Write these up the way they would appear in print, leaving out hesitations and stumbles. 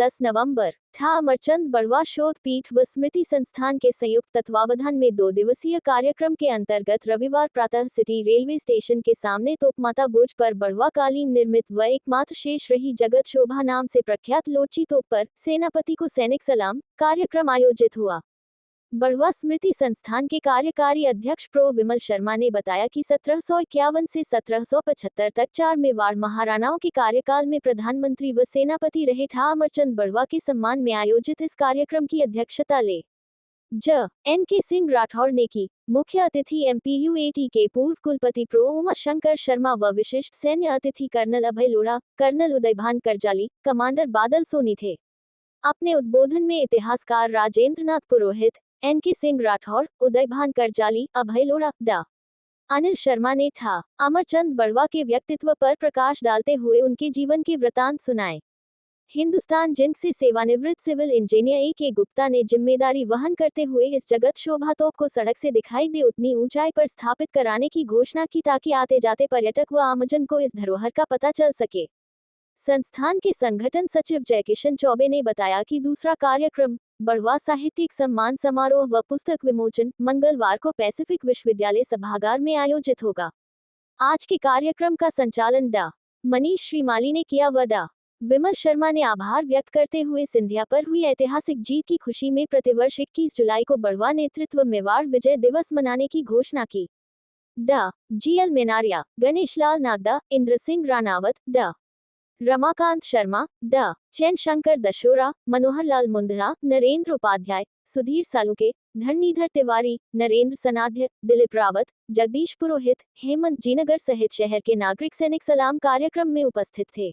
10 नवंबर था अमरचंद बड़वा शोध पीठ व स्मृति संस्थान के संयुक्त तत्वावधान में 2 दिवसीय कार्यक्रम के अंतर्गत रविवार प्रातः सिटी रेलवे स्टेशन के सामने तोपमाता बुर्ज पर बड़वा कालीन निर्मित व एकमात्र शेष रही जगत शोभा नाम से प्रख्यात लोची तोप पर सेनापति को सैनिक सलाम कार्यक्रम आयोजित हुआ। बड़वा स्मृति संस्थान के कार्यकारी अध्यक्ष प्रो विमल शर्मा ने बताया कि 1751 से 1775 तक 4 मेवाड़ महाराणाओं के कार्यकाल में प्रधानमंत्री व सेनापति रहे था अमरचंद बड़वा के सम्मान में आयोजित इस कार्यक्रम की अध्यक्षता ले एन.के. सिंह राठौड़ ने की। मुख्य अतिथि एमपीयूएटी के पूर्व कुलपति प्रो उमा शंकर शर्मा व विशिष्ट सैन्य अतिथि कर्नल अभय लोढ़ा, कर्नल उदयभान करजाली, कमांडर बादल सोनी थे। अपने उद्बोधन में इतिहासकार राजेंद्र नाथ पुरोहित, एन.के. सिंह राठौड़, उदयभान करजाली, अभय लोढ़ा, डा. अनिल शर्मा ने था अमरचंद बड़वा के व्यक्तित्व पर प्रकाश डालते हुए उनके जीवन के वृतांत सुनाए। हिंदुस्तान जिंक से सेवानिवृत्त सिविल इंजीनियर ए.के. गुप्ता ने जिम्मेदारी वहन करते हुए इस जगत शोभा तोप को सड़क से दिखाई दे उतनी ऊंचाई पर स्थापित कराने की घोषणा की ताकि आते जाते पर्यटक व आमजन को इस धरोहर का पता चल सके। संस्थान के संगठन सचिव जयकिशन चौबे ने बताया कि दूसरा कार्यक्रम बड़वा साहित्यिक सम्मान समारोह व पुस्तक विमोचन मंगलवार को पैसिफिक विश्वविद्यालय सभागार में आयोजित होगा। आज के कार्यक्रम का संचालन डा. मनीष श्रीमाली ने किया व डा. विमल शर्मा ने आभार व्यक्त करते हुए सिंधिया पर हुई ऐतिहासिक जीत की खुशी में प्रतिवर्ष 21 जुलाई को बड़वा नेतृत्व मेवाड़ विजय दिवस मनाने की घोषणा की। डा. जी.एल. मेनारिया, गणेश लाल नागदा, इंद्र सिंह रानावत, डा. रमाकांत शर्मा, डा. चैन शंकर दशोरा, मनोहर लाल मुंदरा, नरेंद्र उपाध्याय, सुधीर सालुके, धरणीधर तिवारी, नरेंद्र सनाध्य, दिलीप रावत, जगदीश पुरोहित, हेमंत जीनगर सहित शहर के नागरिक सैनिक सलाम कार्यक्रम में उपस्थित थे।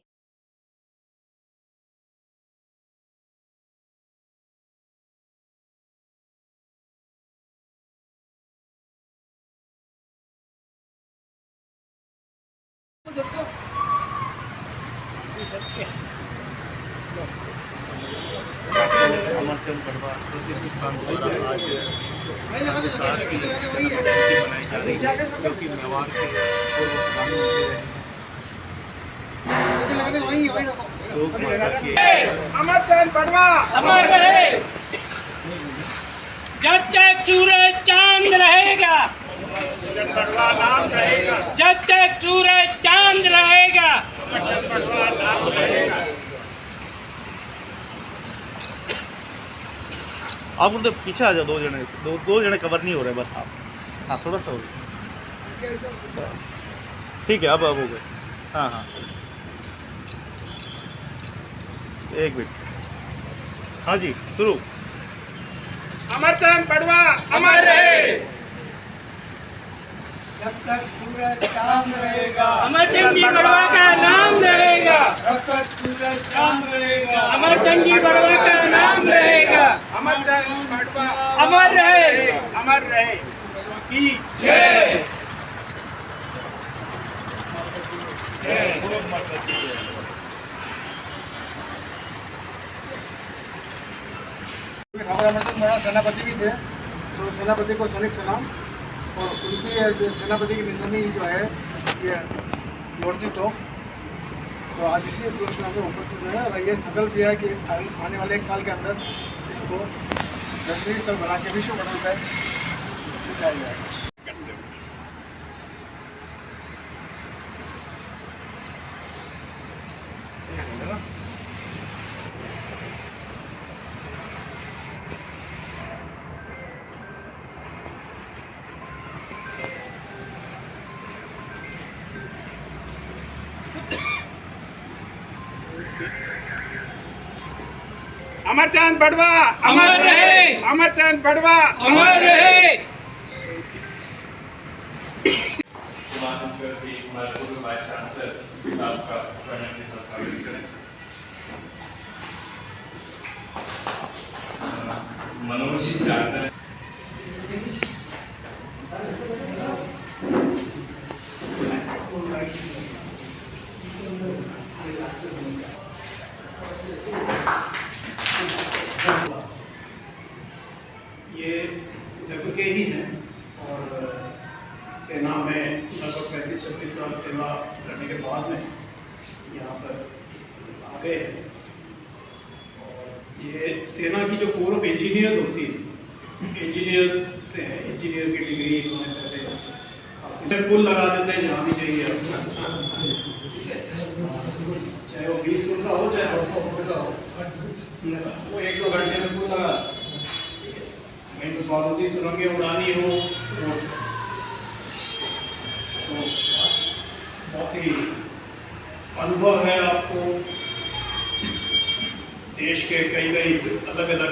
अमरचंद बड़वा स्मृति संस्थान द्वारा आज साल की जयंती मनाई जा रही है, जो कि मेवाड़ के पूर्व प्रधानमंत्री अमरचंद बड़वा अमर रहे जब तक सूरज चांद रहेगा, बड़वा नाम रहेगा, जब तक सूरज चांद रहेगा। अमरचंद बड़वा नाम रहेगा। आप उधर पीछे आ जाओ, दो जने कवर नहीं हो रहे बस आप। हाँ थोड़ा सा हो गया, बस ठीक है। अब हो गए। हाँ हाँ एक मिनट। हाँ जी शुरू। अमरचंद बड़वा अमर रहे, जब तक सूरज चांद रहेगा, अमरचंद जी बड़वा का नाम रहेगा, जब तक सूरज चांद रहेगा, अमरचंद जी बड़वा का नाम रहेगा। अमरचंद बड़वा अमर रहे, अमर रहे की जय। अमरचंद बड़ा सेनापति भी थे, तो सेनापति को सैनिक सलाम। और उनकी जो सेनापति की निशानी जो है ये लोटी तोप, तो आज इसी घोषणा में उपस्थित है और ये संकल्प किया है कि आने वाले 1 साल के अंदर इसको दर्शनीय स्थल बना के विश्व पटल पर दिखाया जाएगा। अमरचंद बड़वा अमर रहे, अमरचंद बड़वा अमर रहे। मनोज जी जानते ये जब के ही हैं और सेना में लगभग 35-36 साल सेवा करने के बाद में यहाँ पर आ गए हैं ये सेना की जो कोर ऑफ इंजीनियर्स होती है, इंजीनियर्स से है, इंजीनियर की डिग्री इन्होंने पहले पुल लगा देते हैं जहाँ भी चाहिए आपको, चाहे वो 20 फुट का हो चाहे 100 फुट का हो, वो 1-2 घंटे में पुल लगा। कहीं तो बारूदी सुरंगें उड़ानी हो तो बहुत ही अनुभव है आपको। देश के कई अलग अलग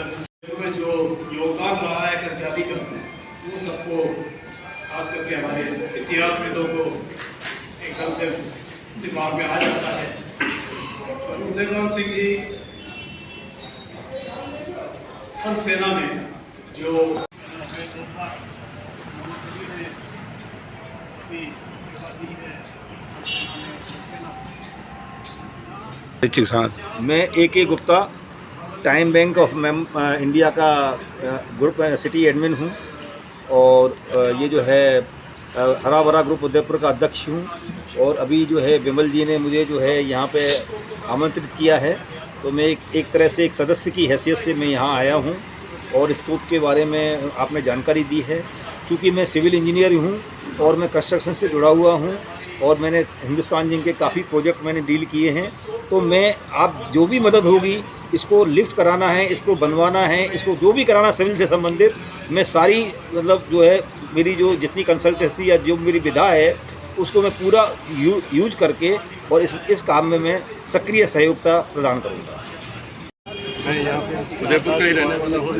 में जो योगदान रहा है कर्जाली का, वो सबको खास करके हमारे इतिहासविदों को एकदम से दिमाग में आ जाता है। उदयमान सिंह जी थल सेना में जो मैं A.K. Gupta, time bank of India का ग्रुप सिटी एडमिन हूँ और ये जो है हरा भरा ग्रुप उदयपुर का अध्यक्ष हूँ। और अभी जो है विमल जी ने मुझे जो है यहाँ पे आमंत्रित किया है, तो मैं एक तरह से एक सदस्य की हैसियत से मैं यहाँ आया हूँ और इस स्तूप के बारे में आपने जानकारी दी है। क्योंकि मैं सिविल इंजीनियर हूँ और मैं कंस्ट्रक्शन से जुड़ा हुआ हूँ और मैंने हिंदुस्तान जिंक के काफ़ी प्रोजेक्ट मैंने डील किए हैं, तो मैं आप जो भी मदद होगी, इसको लिफ्ट कराना है, इसको बनवाना है, इसको जो भी कराना सिविल से संबंधित, मैं सारी मतलब जो है मेरी जो जितनी कंसल्टेंसी या जो मेरी विधा है उसको मैं पूरा यूज करके और इस काम में मैं सक्रिय सहयोगिता प्रदान करूँगा। मैं यहाँ पे उदयपुर का ही रहने वाला हूँ।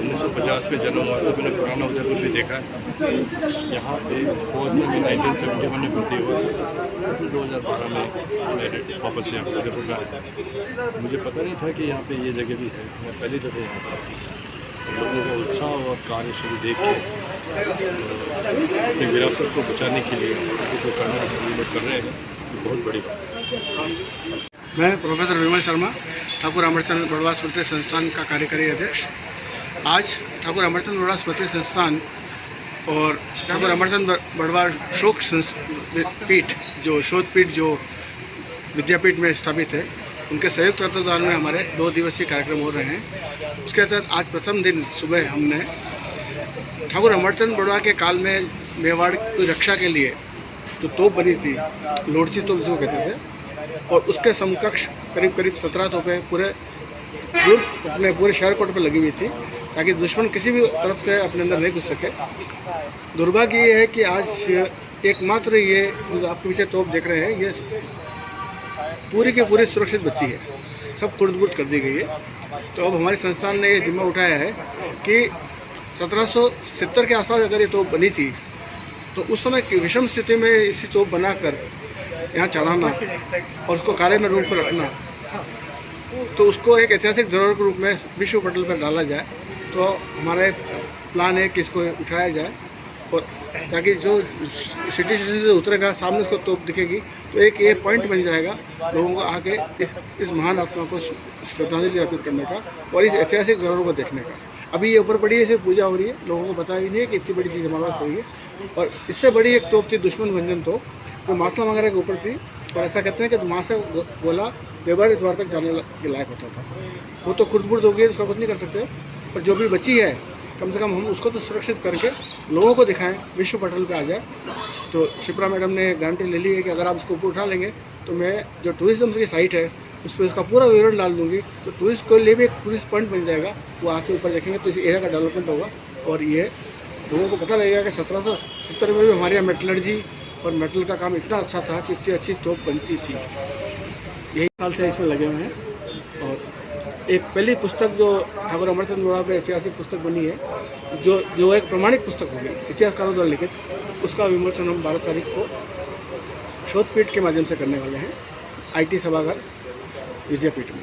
1950 में जन्म हुआ था, मैंने पुराना उदयपुर भी देखा है। यहाँ पे फौज में मैं 1971 में भर्ती हुआ था, 2012 में मैं वापस यहाँ पर उदयपुर में आया था। मुझे पता नहीं था कि यहाँ पे ये जगह भी है। मैं पहली दफ़े यहाँ पर लोगों का उत्साह और कार्यशैली देख के अपनी विरासत को बचाने के लिए जो करना कर रहे हैं, ये बहुत बड़ी बात है। मैं प्रोफेसर विमल शर्मा, ठाकुर अमरचंद बड़वा स्मृति संस्थान का कार्यकारी अध्यक्ष। आज ठाकुर अमरचंद बड़वा स्मृति संस्थान और ठाकुर अमरचंद बड़वा शोक पीठ जो शोधपीठ जो विद्यापीठ में स्थापित है, उनके संयुक्त तत्वाधान में हमारे 2 दिवसीय कार्यक्रम हो रहे हैं। उसके तहत आज प्रथम दिन सुबह हमने ठाकुर अमरचंद बड़वा के काल में मेवाड़ की रक्षा के लिए जो तोप बनी थी, लोड़ची तोप जिसको कहते थे, और उसके समकक्ष करीब 17 तोपें पूरे अपने पूरे शहर कोट पर लगी हुई थी, ताकि दुश्मन किसी भी तरफ से अपने अंदर नहीं घुस सके। दुर्भाग्य ये है कि आज एकमात्र ये जो आपके पीछे तोप देख रहे हैं, ये पूरी की पूरी सुरक्षित बची है, सब खुर्द-बुर्द कर दी गई है। तो अब हमारी संस्थान ने ये जिम्मा उठाया है कि 1770 के आसपास अगर ये तोप बनी थी, तो उस समय की विषम स्थिति में इसी तोप बनाकर यहाँ चढ़ाना और उसको कार्य में रूप पर रखना, तो उसको एक ऐतिहासिक धरोहर के रूप में विश्व पटल पर डाला जाए। तो हमारा प्लान है कि इसको उठाया जाए और ताकि जो सिटी से उतरेगा सामने उसको तोप दिखेगी, तो एक ये पॉइंट बन जाएगा लोगों को आके इस महान आत्मा को श्रद्धांजलि अर्पित करने का और इस ऐतिहासिक धरोहर को देखने का। अभी ये ऊपर पड़ी है, सिर्फ पूजा हो रही है, लोगों को पता ही नहीं है कि इतनी बड़ी चीज़ हमारे पास पड़ी है। और इससे बड़ी एक तोप थी दुश्मन भंजन तोप, जो महात्मा वगैरह के ऊपर थी, और ऐसा कहते हैं कि वहाँ से गोला व्यापारी द्वार तक जाने के लायक होता था। वो तो खुर्द-बुर्द हो गई, उसका कुछ नहीं कर सकते, पर जो भी बची है कम से कम हम उसको तो सुरक्षित करके लोगों को दिखाएं, विश्व पटल पे आ जाए। तो शिप्रा मैडम ने गारंटी ले ली है कि अगर आप इसको ऊपर उठा लेंगे तो मैं जो टूरिज्म की साइट है उस पर इसका पूरा विवरण डाल दूँगी, तो टूरिस्ट को लिए भी एक टूरिस्ट पॉइंट बन जाएगा। वो आके ऊपर देखेंगे तो इस एरिया का डेवलपमेंट होगा और ये लोगों को पता लगेगा कि 1770 में भी हमारे यहाँ मेटलर्जी और मेटल का काम इतना अच्छा था कि इतनी अच्छी तोप बनती थी। यही साल से इसमें लगे हुए हैं। और एक पहली पुस्तक जो ठाकुर अमरचंद बड़वा पे ऐतिहासिक पुस्तक बनी है, जो एक प्रमाणिक पुस्तक होगी इतिहासकारों द्वारा लिखित, उसका विमोचन हम 12 तारीख को शोधपीठ के माध्यम से करने वाले हैं, IT सभागार विद्यापीठ में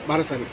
12 तारीख।